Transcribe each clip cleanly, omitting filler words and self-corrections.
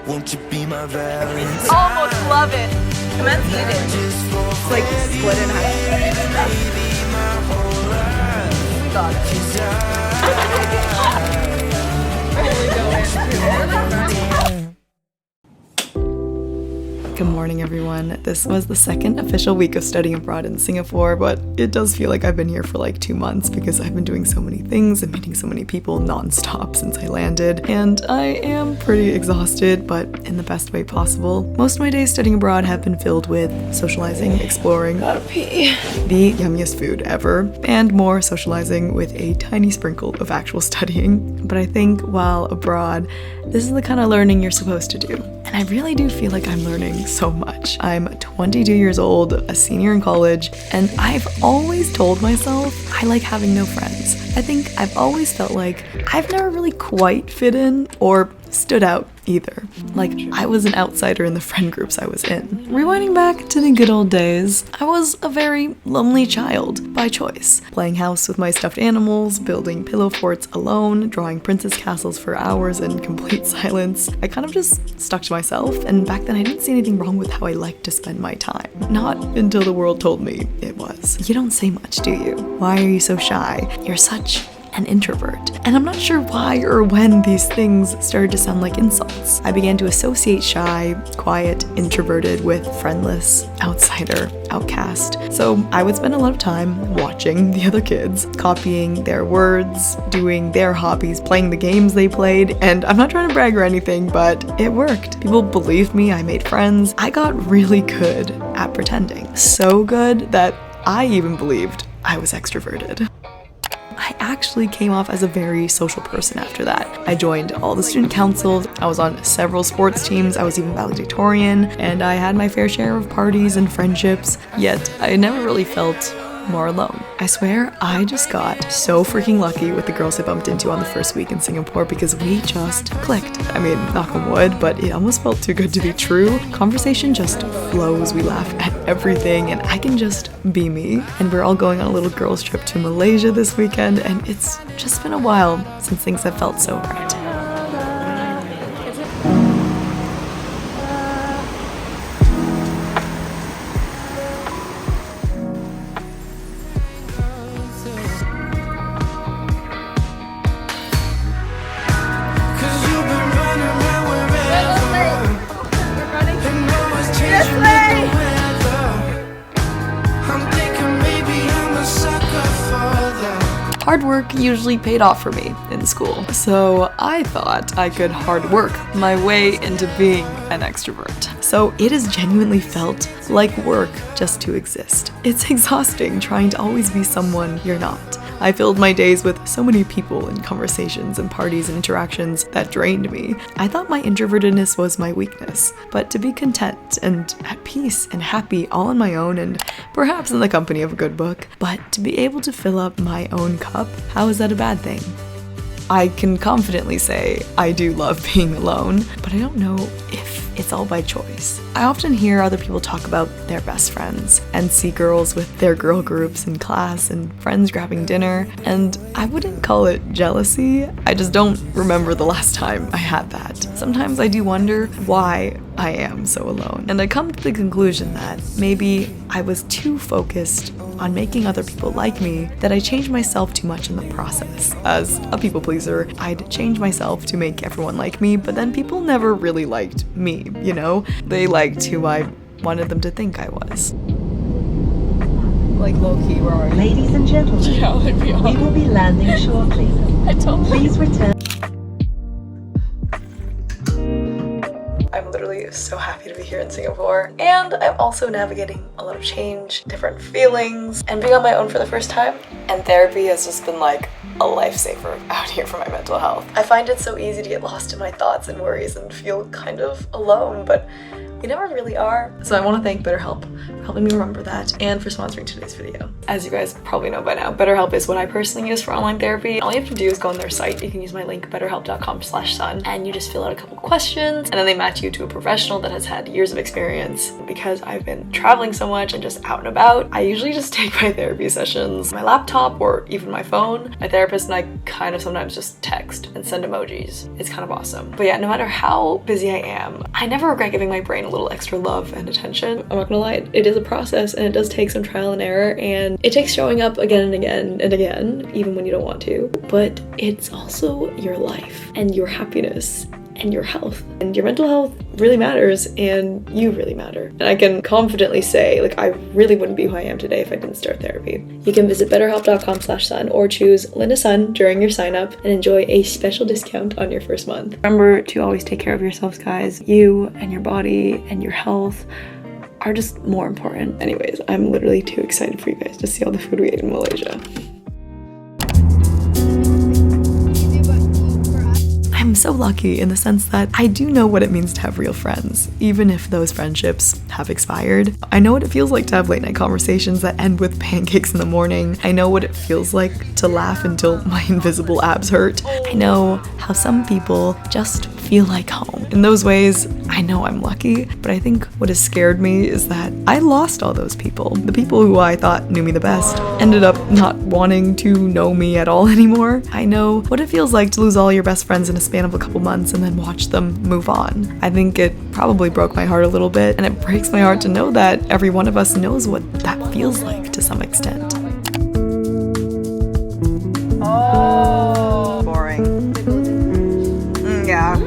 Won't you be my Valentine? Almost love it. Commence eating. It's like split in half. We got it. Good morning, everyone. This was the second official week of studying abroad in Singapore, but it does feel like I've been here for like 2 months because I've been doing so many things and meeting so many people non-stop since I landed, and I am pretty exhausted, but in the best way possible. Most of my days studying abroad have been filled with socializing, exploring, the yummiest food ever, and more socializing with a tiny sprinkle of actual studying. But I think while abroad, this is the kind of learning you're supposed to do. And I really do feel like I'm learning so much. I'm 22 years old, a senior in college, and I've always told myself I like having no friends. I think I've always felt like I've never really quite fit in or stood out either. Like I was an outsider in the friend groups I was in. Rewinding back to the good old days, I was a very lonely child by choice. Playing house with my stuffed animals, building pillow forts alone, drawing princess castles for hours in complete silence. I kind of just stuck to myself, and back then I didn't see anything wrong with how I liked to spend my time. Not until the world told me it was. You don't say much, do you? Why are you so shy? You're such an introvert. And I'm not sure why or when these things started to sound like insults. I began to associate shy, quiet, introverted with friendless, outsider, outcast. So I would spend a lot of time watching the other kids, copying their words, doing their hobbies, playing the games they played, and I'm not trying to brag or anything, but it worked. People believed me, I made friends. I got really good at pretending. So good that I even believed I was extroverted. I actually came off as a very social person after that. I joined all the student councils, I was on several sports teams, I was even valedictorian, and I had my fair share of parties and friendships, yet I never really felt more alone. I swear, I just got so freaking lucky with the girls I bumped into on the first week in Singapore because we just clicked. I mean, knock on wood, but it almost felt too good to be true. Conversation just flows, we laugh at everything, and I can just be me. And we're all going on a little girls trip to Malaysia this weekend, and it's just been a while since things have felt so right. Hard work usually paid off for me in school, so I thought I could hard work my way into being an extrovert. So it has genuinely felt like work just to exist. It's exhausting trying to always be someone you're not. I filled my days with so many people and conversations and parties and interactions that drained me. I thought my introvertedness was my weakness, but to be content and at peace and happy all on my own and perhaps in the company of a good book, but to be able to fill up my own cup, how is that a bad thing? I can confidently say I do love being alone, but I don't know if it's all by choice. I often hear other people talk about their best friends and see girls with their girl groups in class and friends grabbing dinner, and I wouldn't call it jealousy. I just don't remember the last time I had that. Sometimes I do wonder why I am so alone, and I come to the conclusion that maybe I was too focused on making other people like me that I changed myself too much in the process. As a people pleaser, I'd change myself to make everyone like me, but then people never really liked me, you know? They liked who I wanted them to think I was. Like low-key, where are you? Ladies and gentlemen, Yeah, like we are. we will be landing shortly. I told you. Please return. I'm literally so happy to be here in Singapore, and I'm also navigating a lot of change, different feelings, and being on my own for the first time. And therapy has just been like a lifesaver out here for my mental health. I find it so easy to get lost in my thoughts and worries and feel kind of alone, but You never really are. So I want to thank BetterHelp for helping me remember that and for sponsoring today's video. As you guys probably know by now, BetterHelp is what I personally use for online therapy. All you have to do is go on their site. You can use my link betterhelp.com/sun and you just fill out a couple questions and then they match you to a professional that has had years of experience. Because I've been traveling so much and just out and about, I usually just take my therapy sessions, my laptop or even my phone. My therapist and I kind of sometimes just text and send emojis. It's kind of awesome. But yeah, no matter how busy I am, I never regret giving my brain a little extra love and attention. I'm not gonna lie, it is a process and it does take some trial and error and it takes showing up again and again and again, even when you don't want to. But it's also your life and your happiness and your health. And your mental health really matters and you really matter. And I can confidently say, like, I really wouldn't be who I am today if I didn't start therapy. You can visit betterhelp.com/sun or choose Linda Sun during your sign up and enjoy a special discount on your first month. Remember to always take care of yourselves, guys. You and your body and your health are just more important. Anyways, I'm literally too excited for you guys to see all the food we ate in Malaysia. I'm so lucky in the sense that I do know what it means to have real friends, even if those friendships have expired. I know what it feels like to have late night conversations that end with pancakes in the morning. I know what it feels like to laugh until my invisible abs hurt. I know how some people just feel like home. In those ways, I know I'm lucky, but I think what has scared me is that I lost all those people. The people who I thought knew me the best ended up not wanting to know me at all anymore. I know what it feels like to lose all your best friends in a span of a couple months and then watch them move on. I think it probably broke my heart a little bit, and it breaks my heart to know that every one of us knows what that feels like to some extent. Oh, boring. Yeah.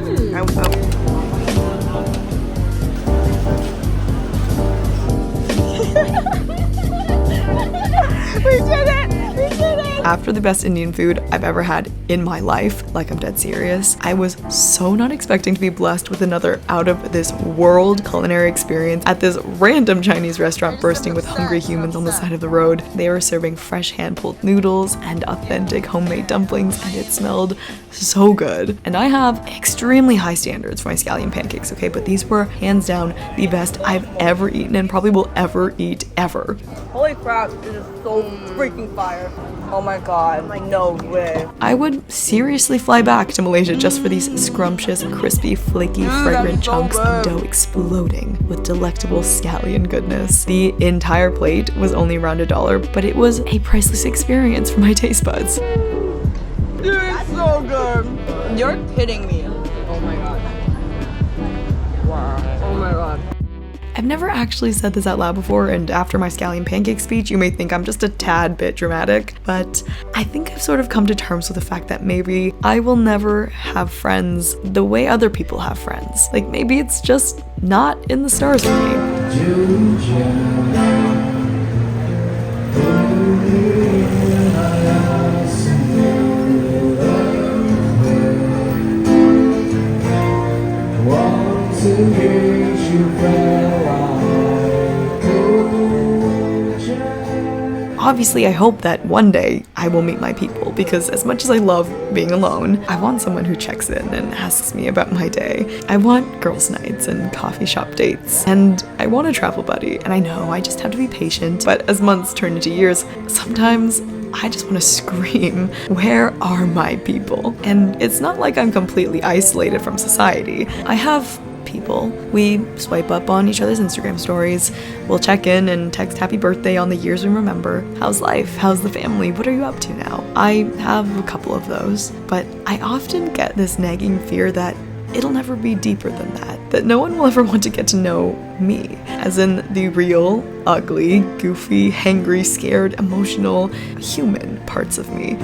We did it! We did it! After the best Indian food I've ever had in my life, like I'm dead serious, I was so not expecting to be blessed with another out of this world culinary experience at this random Chinese restaurant bursting with hungry humans on the side of the road. They were serving fresh hand-pulled noodles and authentic homemade dumplings and it smelled so good. And I have extremely high standards for my scallion pancakes, okay? But these were hands down the best I've ever eaten and probably will ever eat ever. Holy crap, this is so freaking fire. Oh my god, no way. I would seriously fly back to Malaysia just for these scrumptious, crispy, flaky, fragrant chunks of dough exploding with delectable scallion goodness. The entire plate was only around $1, but it was a priceless experience for my taste buds. Dude, it's so good. You're kidding me. Oh my god. Wow. Oh my god. I've never actually said this out loud before, and after my scallion pancake speech, you may think I'm just a tad bit dramatic, but I think I've sort of come to terms with the fact that maybe I will never have friends the way other people have friends. Like, maybe it's just not in the stars for me. Obviously, I hope that one day I will meet my people, because as much as I love being alone, I want someone who checks in and asks me about my day. I want girls' nights and coffee shop dates, and I want a travel buddy, and I know I just have to be patient, but as months turn into years, sometimes I just want to scream, where are my people? And it's not like I'm completely isolated from society. I have people. We swipe up on each other's Instagram stories. We'll check in and text happy birthday on the years we remember. How's life? How's the family? What are you up to now? I have a couple of those, but I often get this nagging fear that it'll never be deeper than that no one will ever want to get to know me, as in the real, ugly, goofy, hangry, scared, emotional, human parts of me.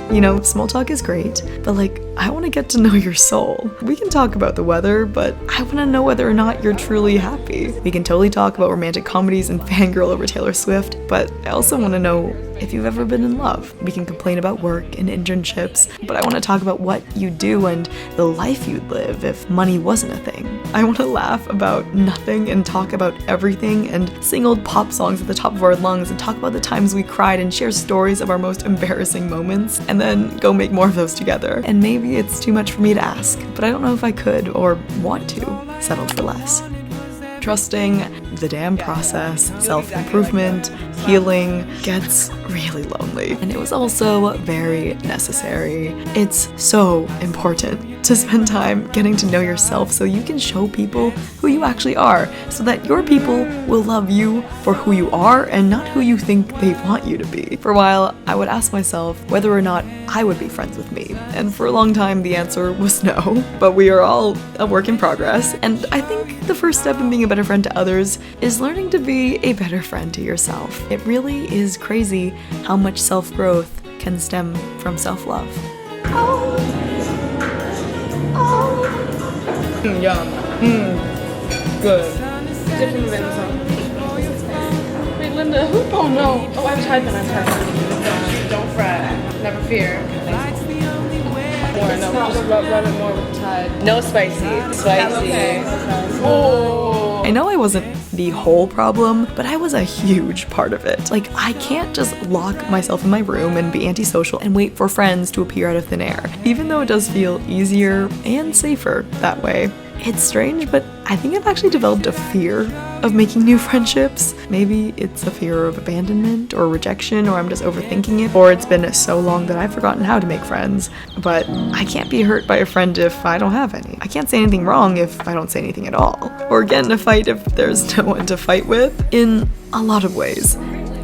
You know, small talk is great, but like, I want to get to know your soul. We can talk about the weather, but I want to know whether or not you're truly happy. We can totally talk about romantic comedies and fangirl over Taylor Swift, but I also want to know if you've ever been in love. We can complain about work and internships, but I want to talk about what you do and the life you'd live if money wasn't a thing. I want to laugh about nothing and talk about everything and sing old pop songs at the top of our lungs and talk about the times we cried and share stories of our most embarrassing moments and then go make more of those together. And maybe it's too much for me to ask, but I don't know if I could or want to settle for less. Trusting the damn process, self-improvement, healing gets really lonely. And it was also very necessary. It's so important to spend time getting to know yourself so you can show people who you actually are, so that your people will love you for who you are and not who you think they want you to be. For a while, I would ask myself whether or not I would be friends with me. And for a long time, the answer was no. But we are all a work in progress. And I think the first step in being a better friend to others is learning to be a better friend to yourself. It really is crazy how much self-growth can stem from self-love. Yum. Good. Different than some. Wait, Linda. Oh no. Oh, I've tried them. Don't fret. Never fear. More, no, just rub it more with the Tide. No spicy. Spicy. Okay. Oh. I know I wasn't the whole problem, but I was a huge part of it. Like, I can't just lock myself in my room and be antisocial and wait for friends to appear out of thin air. Even though it does feel easier and safer that way. It's strange, but I think I've actually developed a fear of making new friendships. Maybe it's a fear of abandonment or rejection, or I'm just overthinking it, or it's been so long that I've forgotten how to make friends. But I can't be hurt by a friend if I don't have any. I can't say anything wrong if I don't say anything at all. Or get in a fight if there's no one to fight with. In a lot of ways,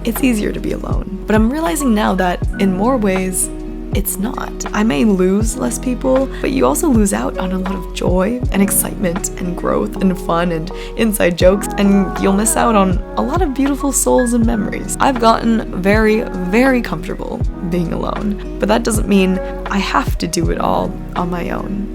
it's easier to be alone. But I'm realizing now that in more ways, it's not. I may lose less people, but you also lose out on a lot of joy and excitement and growth and fun and inside jokes, and you'll miss out on a lot of beautiful souls and memories. I've gotten very, very comfortable being alone, but that doesn't mean I have to do it all on my own.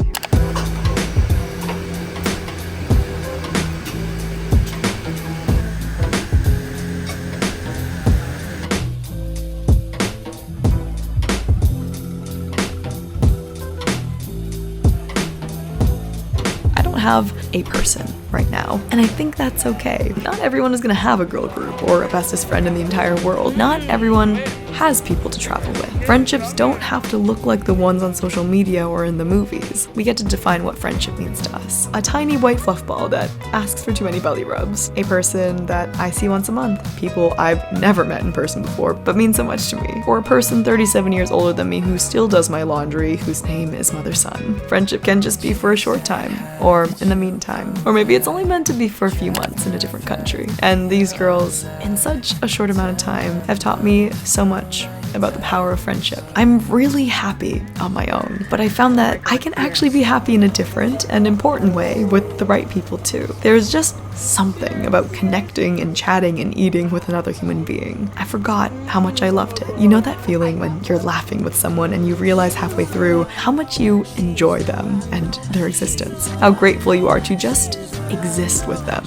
Have a person right now, and I think that's okay. Not everyone is gonna have a girl group or a bestest friend in the entire world. Not everyone has people to travel with. Friendships don't have to look like the ones on social media or in the movies. We get to define what friendship means to us. A tiny white fluff ball that asks for too many belly rubs. A person that I see once a month. People I've never met in person before but mean so much to me. Or a person 37 years older than me who still does my laundry, whose name is Mother Son. Friendship can just be for a short time, or in the meantime. Or maybe it's only meant to be for a few months in a different country. And these girls, in such a short amount of time, have taught me so much about the power of friendship. I'm really happy on my own, but I found that I can actually be happy in a different and important way with the right people too. There's just something about connecting and chatting and eating with another human being. I forgot how much I loved it. You know that feeling when you're laughing with someone and you realize halfway through how much you enjoy them and their existence, how grateful you are to just exist with them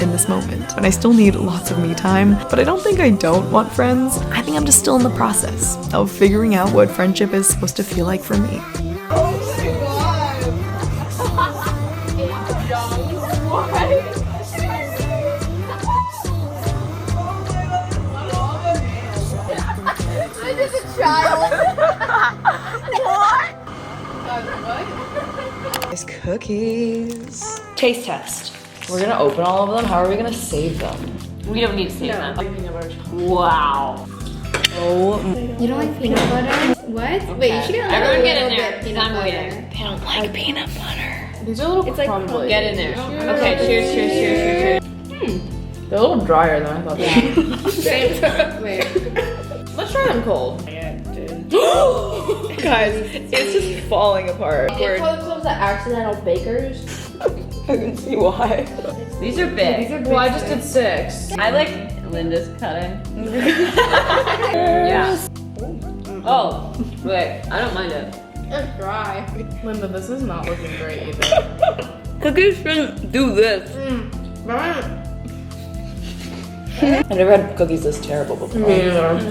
in this moment. And I still need lots of me time, but I don't think I don't want friends. I think I'm just still in the process of figuring out what friendship is supposed to feel like for me. These cookies. Taste test. We're gonna open all of them. How are we gonna save them? We don't need to save them. Wow. Oh. You don't like peanut butter? What? Okay. Wait, you should get Everyone a get in little there, bit 'cause peanut I'm butter. waiting. They don't like peanut butter. These are a little It's like crumbly. crumbly. Get in there. Okay, cheers, cheers, cheers, cheers. They're a little drier than I thought they were. Wait. Let's try them cold. Guys, it's just falling apart. They call themselves the accidental bakers. I can see why. These are big. Well, I just did 6. I like Linda's cutting. Yeah. Oh, wait. I don't mind it. It's dry. Linda, this is not looking great either. Cookies shouldn't do this. I never had cookies this terrible before.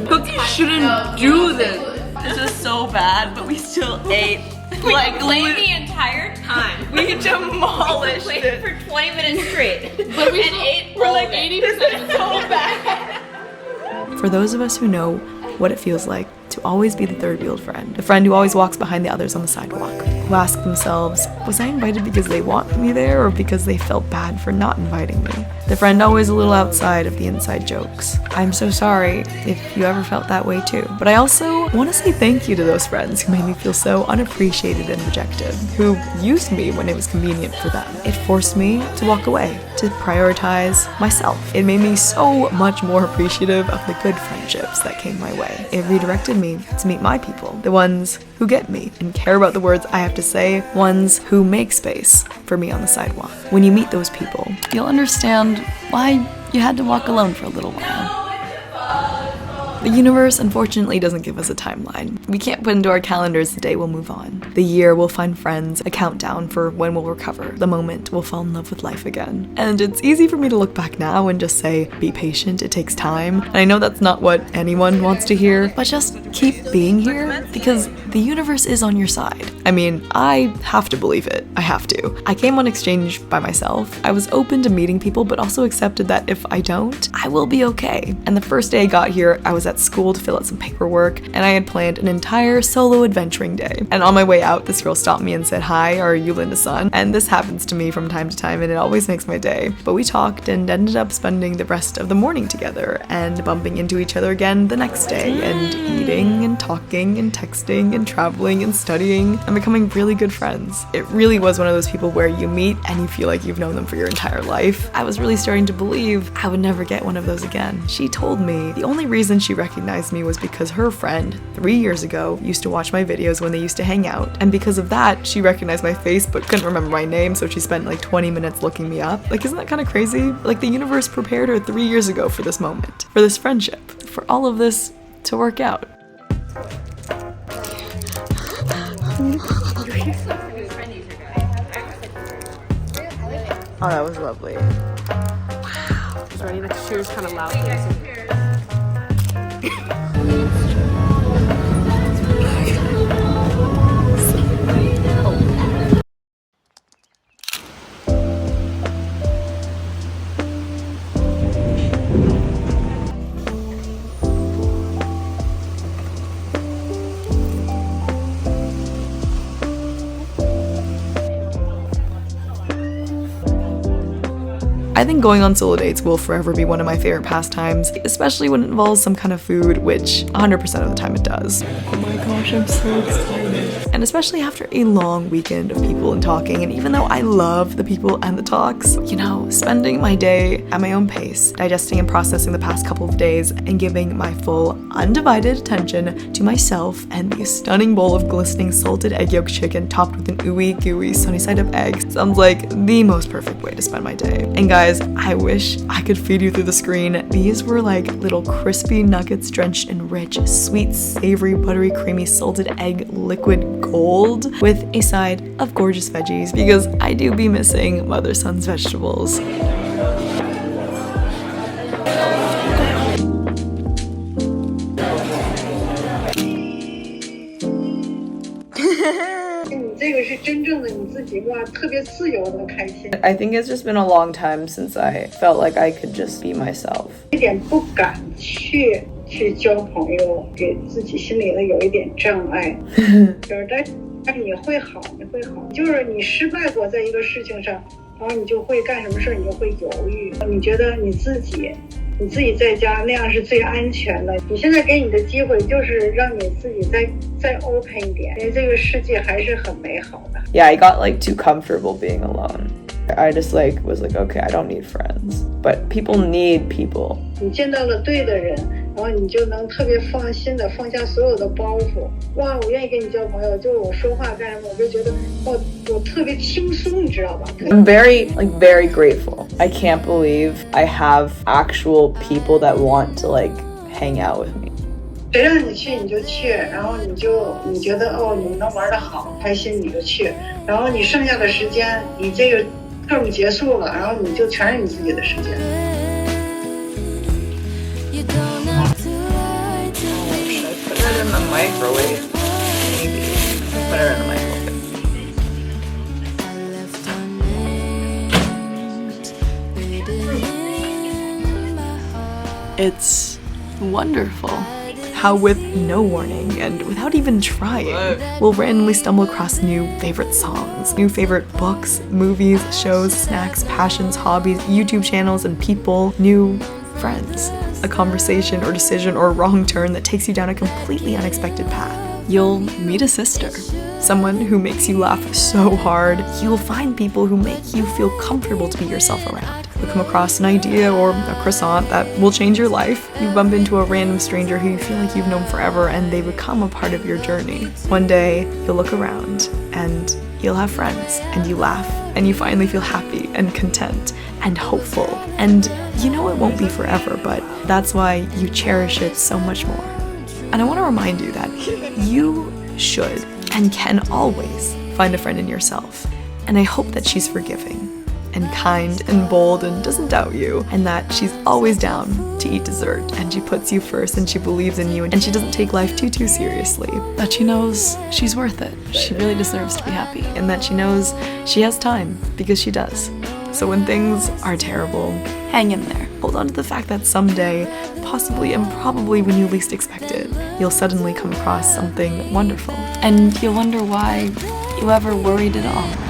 Cookies shouldn't do this. This is so bad, but we still ate. Like the entire time. we demolished Played it. for 20 minutes straight. But we and ate we're all like of it. 80% so bad. For those of us who know what it feels like to always be the third wheeled friend, the friend who always walks behind the others on the sidewalk, who ask themselves, was I invited because they want me there or because they felt bad for not inviting me? The friend always a little outside of the inside jokes. I'm so sorry if you ever felt that way too. But I also want to say thank you to those friends who made me feel so unappreciated and rejected, who used me when it was convenient for them. It forced me to walk away, to prioritize myself. It made me so much more appreciative of the good friendships that came my way. It redirected me to meet my people, the ones who get me and care about the words I have to say, ones who make space for me on the sidewalk. When you meet those people, you'll understand why you had to walk alone for a little while. The universe unfortunately doesn't give us a timeline. We can't put into our calendars the day we'll move on. The year we'll find friends, a countdown for when we'll recover, the moment we'll fall in love with life again. And it's easy for me to look back now and just say, be patient, it takes time. And I know that's not what anyone wants to hear, but just keep being here because the universe is on your side. I mean, I have to believe it. I have to. I came on exchange by myself. I was open to meeting people, but also accepted that if I don't, I will be okay. And the first day I got here, I was at school to fill out some paperwork, and I had planned an entire solo adventuring day. And on my way out, this girl stopped me and said, "Hi, are you Linda Sun?" And this happens to me from time to time, and it always makes my day. But we talked and ended up spending the rest of the morning together and bumping into each other again the next day and eating and talking and texting and traveling and studying and becoming really good friends. It really was one of those people where you meet and you feel like you've known them for your entire life. I was really starting to believe I would never get one of those again. She told me the only reason she recognized me was because her friend 3 years ago used to watch my videos when they used to hang out, and because of that she recognized my face but couldn't remember my name, so she spent like 20 minutes looking me up. Like, isn't that kind of crazy? Like, the universe prepared her 3 years ago for this moment, for this friendship, for all of this to work out. Oh, that was lovely. Ready? The cheers kind of loud. I think going on solo dates will forever be one of my favorite pastimes, especially when it involves some kind of food, which 100% of the time it does. Oh my gosh, I'm so excited. And especially after a long weekend of people and talking, and even though I love the people and the talks, you know, spending my day at my own pace, digesting and processing the past couple of days, and giving my full, undivided attention to myself and the stunning bowl of glistening salted egg yolk chicken topped with an ooey gooey sunny side up egg sounds like the most perfect way to spend my day. And guys, I wish I could feed you through the screen. These were like little crispy nuggets drenched in rich, sweet, savory, buttery, creamy, salted egg liquid gold with a side of gorgeous veggies because I do be missing Mother Sun's vegetables. 这个是真正的你自己哇，特别自由的开心， I think it's just been a long time since I felt like I could just be myself. 一点不敢去交朋友，给自己心里呢有一点障碍，就是但你会好，就是你失败过在一个事情上，然后你就会干什么事你就会犹豫，你觉得你自己在家那样是最安全的。你现在给你的机会就是让你自己再 open 一点，因为这个世界还是很美好的。Yeah, I got like too comfortable being alone. I just was like, okay, I don't need friends. But people need people. 你见到了对的人，然后你就能特别放心的放下所有的包袱。哇，我愿意跟你交朋友，就是我说话干什么，我就觉得我特别轻松，你知道吧？ I'm very grateful. I can't believe I have actual people that want to hang out with me. 谁让你去你就去，然后你觉得你能玩得好开心你就去，然后你剩下的时间你这个term结束了，然后你就全是你自己的时间。Should I put it in the microwave? Maybe. Put it in the microwave. It's wonderful how, with no warning and without even trying, we'll randomly stumble across new favorite songs, new favorite books, movies, shows, snacks, passions, hobbies, YouTube channels, and people, new friends. A conversation or decision or wrong turn that takes you down a completely unexpected path. You'll meet a sister, someone who makes you laugh so hard. You'll find people who make you feel comfortable to be yourself around. You'll come across an idea or a croissant that will change your life. You bump into a random stranger who you feel like you've known forever and they become a part of your journey. One day, you'll look around and you'll have friends and you laugh and you finally feel happy and content and hopeful. And you know it won't be forever, but that's why you cherish it so much more. And I want to remind you that you should and can always find a friend in yourself. And I hope that she's forgiving and kind and bold and doesn't doubt you, and that she's always down to eat dessert and she puts you first and she believes in you and she doesn't take life too seriously. That she knows she's worth it. She really deserves to be happy, and that she knows she has time because she does. So when things are terrible, hang in there. Hold on to the fact that someday, possibly and probably when you least expect it, you'll suddenly come across something wonderful. And you'll wonder why you ever worried at all.